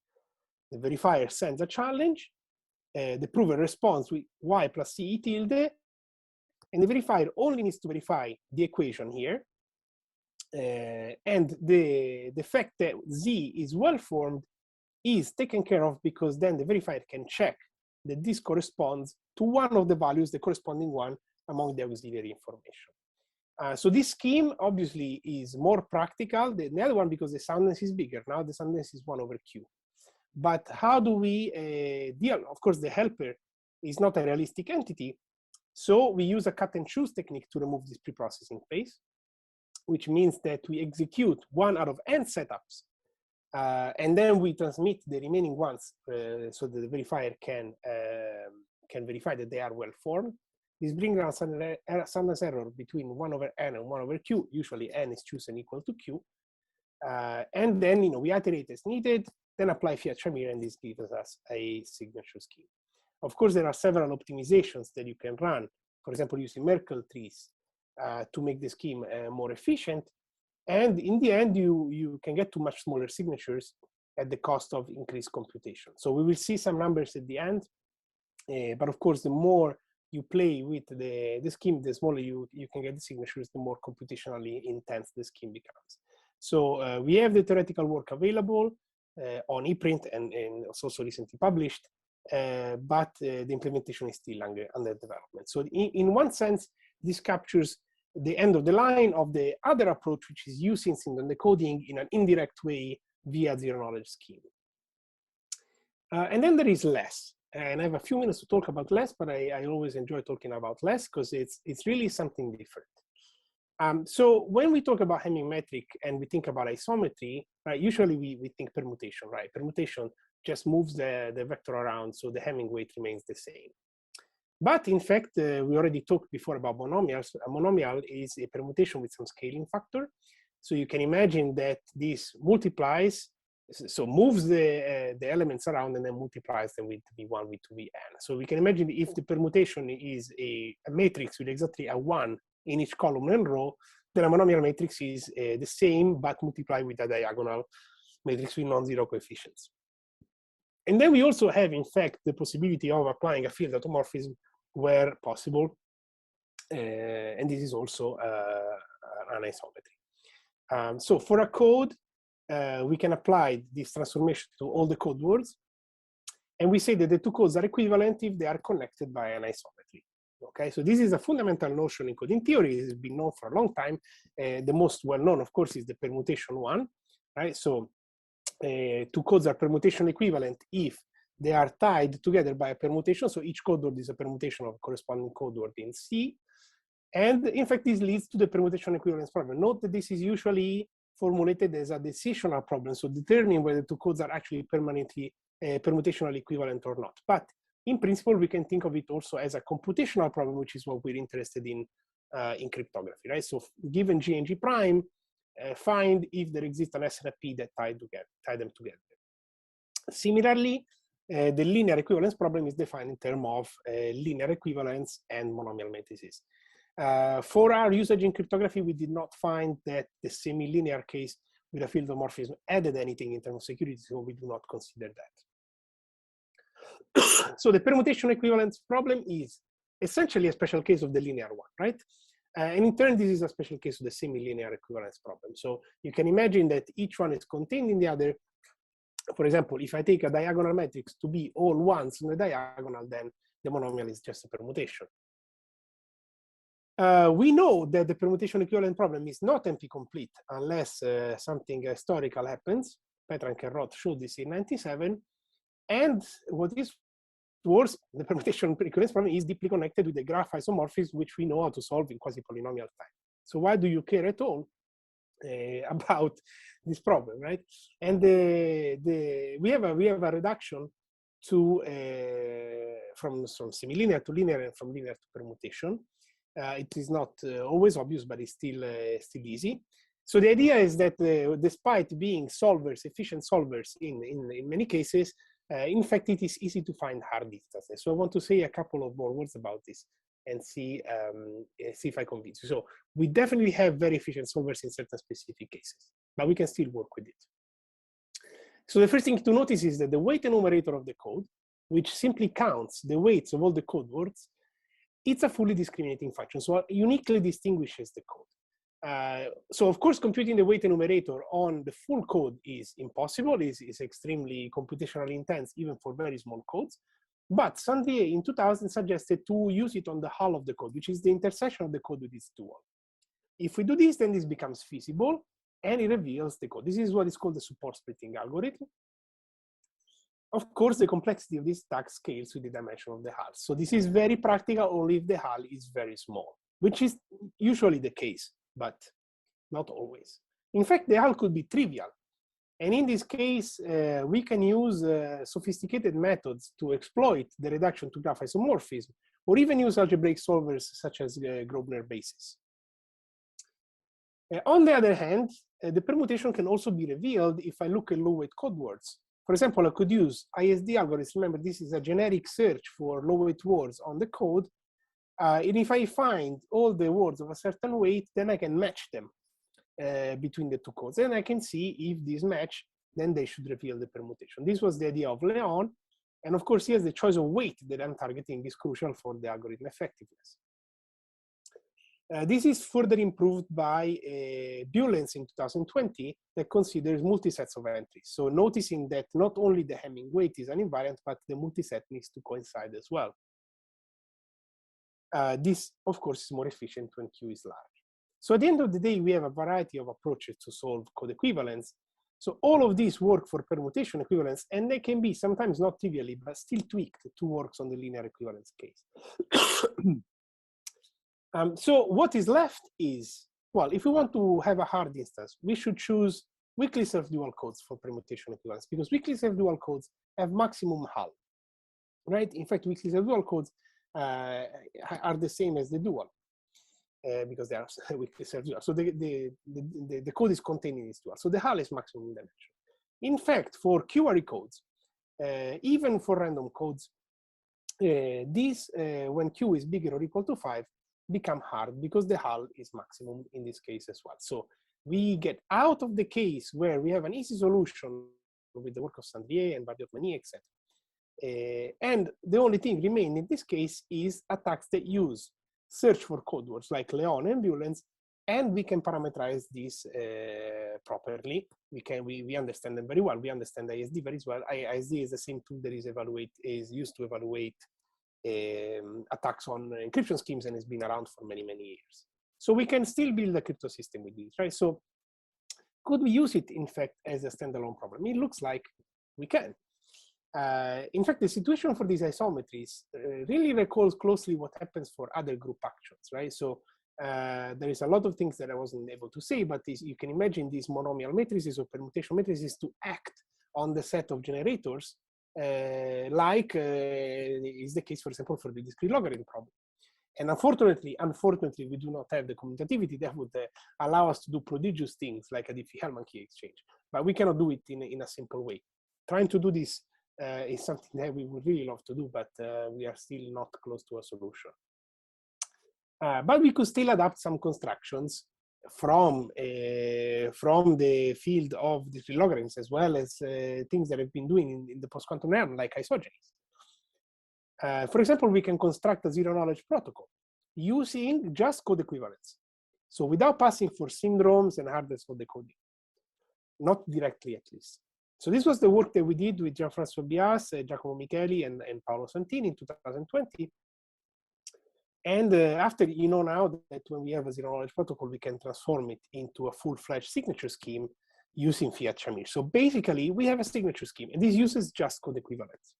The verifier sends a challenge, the prover responds with Y plus C E tilde, and the verifier only needs to verify the equation here. And the fact that Z is well formed is taken care of because then the verifier can check that this corresponds to one of the values, the corresponding one among the auxiliary information. So this scheme obviously is more practical than the other one because the soundness is bigger. Now the soundness is 1 over Q. But how do we deal? Of course, the helper is not a realistic entity. So we use a cut and choose technique to remove this pre-processing phase, which means that we execute 1 out of n setups, and then we transmit the remaining ones so that the verifier can verify that they are well formed. This brings us a soundness error between 1 over n and 1 over q. Usually n is chosen equal to q. And then we iterate as needed, then apply fiat Shamir, and this gives us a signature scheme. Of course, there are several optimizations that you can run, for example, using Merkle trees to make the scheme more efficient. And in the end, you can get to much smaller signatures at the cost of increased computation. So we will see some numbers at the end. But of course, the more you play with the scheme, the smaller you can get the signatures, the more computationally intense the scheme becomes. So we have the theoretical work available on ePrint and it's also recently published, but the implementation is still under development. So in one sense, this captures the end of the line of the other approach, which is using syndrome decoding in an indirect way via zero-knowledge scheme. And then there is less. And I have a few minutes to talk about less, but I always enjoy talking about less because it's really something different. So when we talk about Hamming metric and we think about isometry, right, usually we think permutation, right? Permutation just moves the vector around, so the Hamming weight remains the same. But in fact, we already talked before about monomials. A monomial is a permutation with some scaling factor. So you can imagine that this multiplies, so moves the elements around and then multiplies them with V1, V2, Vn. So we can imagine if the permutation is a matrix with exactly a 1 in each column and row, then a monomial matrix is the same, but multiplied with a diagonal matrix with non-zero coefficients. And then we also have, in fact, the possibility of applying a field automorphism where possible. And this is also an isometry. So for a code, we can apply this transformation to all the code words. And we say that the two codes are equivalent if they are connected by an isometry. Okay, so this is a fundamental notion in coding theory. It has been known for a long time. The most well-known, of course, is the permutation one, right? So two codes are permutation equivalent if they are tied together by a permutation. So each code word is a permutation of a corresponding code word in C. And in fact, this leads to the permutation equivalence problem. Note that this is usually formulated as a decisional problem, so determining whether two codes are actually permanently permutationally equivalent or not. But in principle, we can think of it also as a computational problem, which is what we're interested in cryptography, right? So given G and G prime, find if there exists an S and a P that tie them together. Similarly, the linear equivalence problem is defined in terms of linear equivalence and monomial matrices. For our usage in cryptography, we did not find that the semi-linear case with a field homomorphism added anything in terms of security, so we do not consider that. So the permutation equivalence problem is essentially a special case of the linear one, right? And in turn, this is a special case of the semi-linear equivalence problem. So you can imagine that each one is contained in the other. For example, if I take a diagonal matrix to be all ones in the diagonal, then the monomial is just a permutation. We know that the permutation equivalent problem is not NP-complete unless something historical happens. Petrank and Roth showed this in 1997. And what is worse, the permutation equivalence problem is deeply connected with the graph isomorphism, which we know how to solve in quasi-polynomial time. So why do you care at all about this problem, right? And we have a reduction to from semi-linear to linear and from linear to permutation. It is not always obvious, but it's still easy. So the idea is that despite being solvers, efficient solvers in many cases, in fact, it is easy to find hard distances. So I want to say a couple of more words about this and see if I convince you. So we definitely have very efficient solvers in certain specific cases, but we can still work with it. So the first thing to notice is that the weight enumerator of the code, which simply counts the weights of all the code words, it's a fully discriminating function, so it uniquely distinguishes the code. So of course, computing the weight enumerator on the full code is impossible, is extremely computationally intense, even for very small codes. But Sandrier in 2000 suggested to use it on the hull of the code, which is the intersection of the code with its dual. If we do this, then this becomes feasible, and it reveals the code. This is what is called the support splitting algorithm. Of course, the complexity of this stack scales with the dimension of the hull. So this is very practical only if the hull is very small, which is usually the case, but not always. In fact, the hull could be trivial. And in this case, we can use sophisticated methods to exploit the reduction to graph isomorphism, or even use algebraic solvers such as Grosvenor basis. On the other hand, the permutation can also be revealed if I look at low-weight code words. For example, I could use ISD algorithms. Remember, this is a generic search for low-weight words on the code. And if I find all the words of a certain weight, then I can match them between the two codes. And I can see if these match, then they should reveal the permutation. This was the idea of Leon. And of course, here's the choice of weight that I'm targeting is crucial for the algorithm effectiveness. This is further improved by Bulens in 2020 that considers multisets of entries. So noticing that not only the Hamming weight is an invariant, but the multiset needs to coincide as well. This, of course, is more efficient when Q is large. So at the end of the day, we have a variety of approaches to solve code equivalence. So all of these work for permutation equivalence, and they can be sometimes not trivially, but still tweaked to work on the linear equivalence case. So what is left is, well, if we want to have a hard instance, we should choose weakly self-dual codes for permutation equivalence, because weakly self-dual codes have maximum hull, right? In fact, weakly self-dual codes are the same as the dual, because they are weakly self-dual. So the code is contained in this dual. So the hull is maximum dimension. In fact, for QRE codes, even for random codes, these, when Q is bigger or equal to 5, become hard because the hull is maximum in this case as well. So we get out of the case where we have an easy solution with the work of Sandrier and Bardiot-Magny, etc. And the only thing remaining in this case is attacks that use search for code words like Leon and Bulens, and we can parameterize these properly. We understand them very well. We understand ISD very well. ISD is the same tool that is used to evaluate attacks on encryption schemes, and has been around for many, many years. So we can still build a crypto system with this, right? So could we use it, in fact, as a standalone problem? It looks like we can. In fact, the situation for these isometries really recalls closely what happens for other group actions, right? So there is a lot of things that I wasn't able to say, but you can imagine these monomial matrices or permutation matrices to act on the set of generators, like is the case, for example, for the discrete logarithm problem. And unfortunately, we do not have the commutativity that would allow us to do prodigious things like a Diffie-Hellman key exchange. But we cannot do it in a simple way. Trying to do this is something that we would really love to do, but we are still not close to a solution. But we could still adapt some constructions from the field of discrete logarithms, as well as things that have been doing in the post-quantum realm, like isogenies. For example, we can construct a zero-knowledge protocol using just code equivalence. So without passing for syndromes and hardness for decoding, not directly at least. So this was the work that we did with Jean-François Bias, Giacomo Micheli, and Paolo Santini in 2020. And after, you know, now that when we have a zero-knowledge protocol, we can transform it into a full-fledged signature scheme using Fiat-Shamir. So basically, we have a signature scheme, and this uses just code equivalence.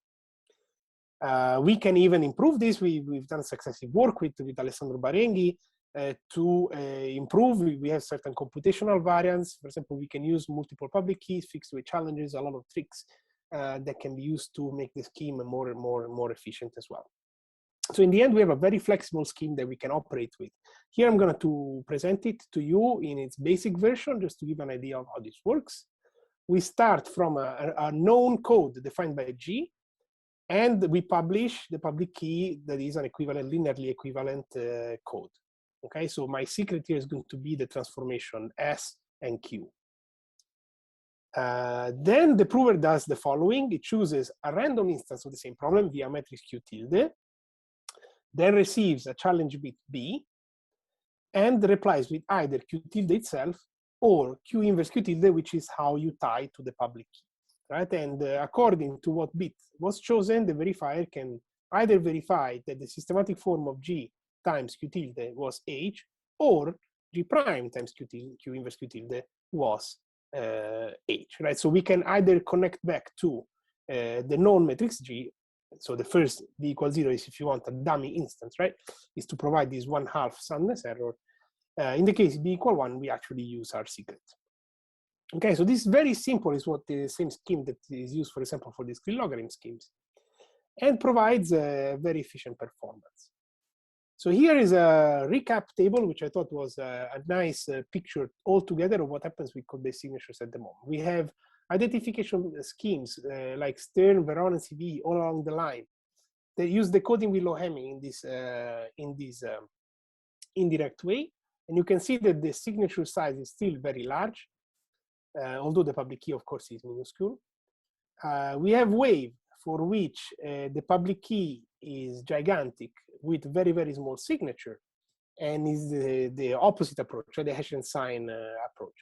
We can even improve this. We've done successive work with Alessandro Barenghi to improve. We have certain computational variants. For example, we can use multiple public keys, fixed weight challenges, a lot of tricks that can be used to make the scheme more efficient as well. So in the end, we have a very flexible scheme that we can operate with. Here, I'm going to present it to you in its basic version, just to give an idea of how this works. We start from a known code defined by G, and we publish the public key that is an equivalent, linearly equivalent code. Okay, so my secret here is going to be the transformation S and Q. Then the prover does the following. It chooses a random instance of the same problem via matrix Q tilde, then receives a challenge bit B, and replies with either Q tilde itself or Q inverse Q tilde, which is how you tie to the public key, right? And according to what bit was chosen, the verifier can either verify that the systematic form of G times Q tilde was H, or G prime times Q inverse Q tilde was H, right? So we can either connect back to the known matrix G. So the first B equals 0 is, if you want, a dummy instance, right? Is to provide this 1/2 sumness error. In the case B equal 1, we actually use our secret. Okay, so this very simple is what the same scheme that is used, for example, for discrete logarithm schemes, and provides a very efficient performance. So here is a recap table, which I thought was a nice picture altogether of what happens with code-based signatures at the moment. We have identification schemes like Stern, Veron, and CVE all along the line. They use decoding with Low-Hemming in this indirect way. And you can see that the signature size is still very large, although the public key, of course, is minuscule. We have Wave, for which the public key is gigantic with very, very small signature, and is the opposite approach, the Hessian sign approach.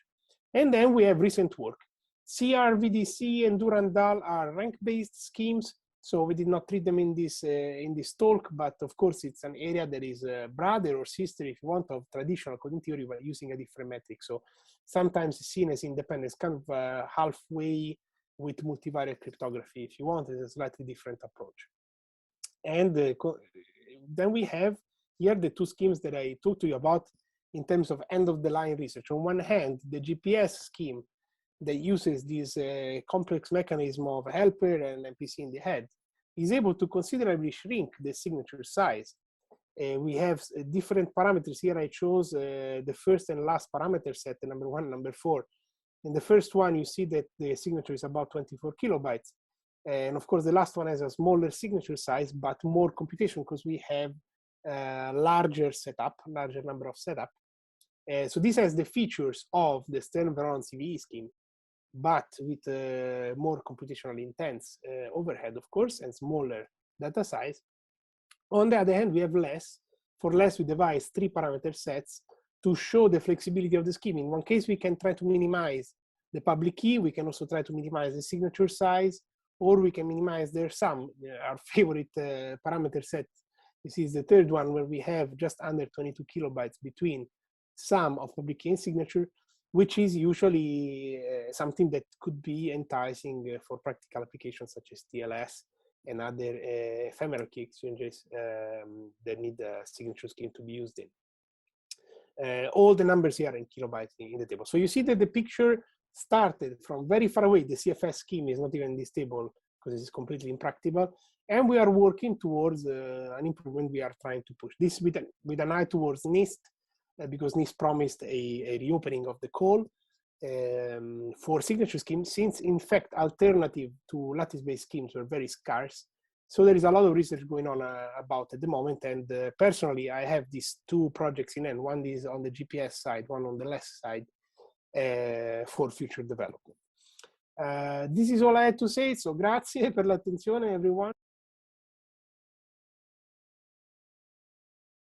And then we have recent work. CR, VDC, and Durandal are rank-based schemes. So we did not treat them in this talk, but of course it's an area that is brother or sister, if you want, of traditional coding theory, but using a different metric. So sometimes it's seen as independent, it's kind of halfway with multivariate cryptography, if you want. It's a slightly different approach. And then we have here the two schemes that I talked to you about in terms of end-of-the-line research. On one hand, the GPS scheme that uses this complex mechanism of helper and MPC in the head is able to considerably shrink the signature size. We have different parameters here. I chose the first and last parameter set, the number 1 and number 4. In the first one, you see that the signature is about 24 kilobytes. And of course, the last one has a smaller signature size, but more computation because we have larger number of setup. So this has the features of the Stern-Veron CVE scheme, but with more computationally intense overhead, of course, and smaller data size. On the other hand, we have less. For less, we devise 3 parameter sets to show the flexibility of the scheme. In one case, we can try to minimize the public key. We can also try to minimize the signature size, or we can minimize their sum. Our favorite parameter set, this is the third one, where we have just under 22 kilobytes between sum of public key and signature, which is usually something that could be enticing for practical applications such as TLS and other ephemeral key exchanges that need a signature scheme to be used in. All the numbers here are in kilobytes in the table. So you see that the picture started from very far away. The CFS scheme is not even in this table because it's completely impractical. And we are working towards an improvement we are trying to push. This with an eye towards NIST, because NIST promised a reopening of the call for signature schemes, since in fact alternative to lattice-based schemes were very scarce. So there is a lot of research going on about at the moment, and personally I have these 2 projects in hand. One is on the GPS side, one on the LESS side for future development. This is all I had to say, so grazie per l'attenzione everyone.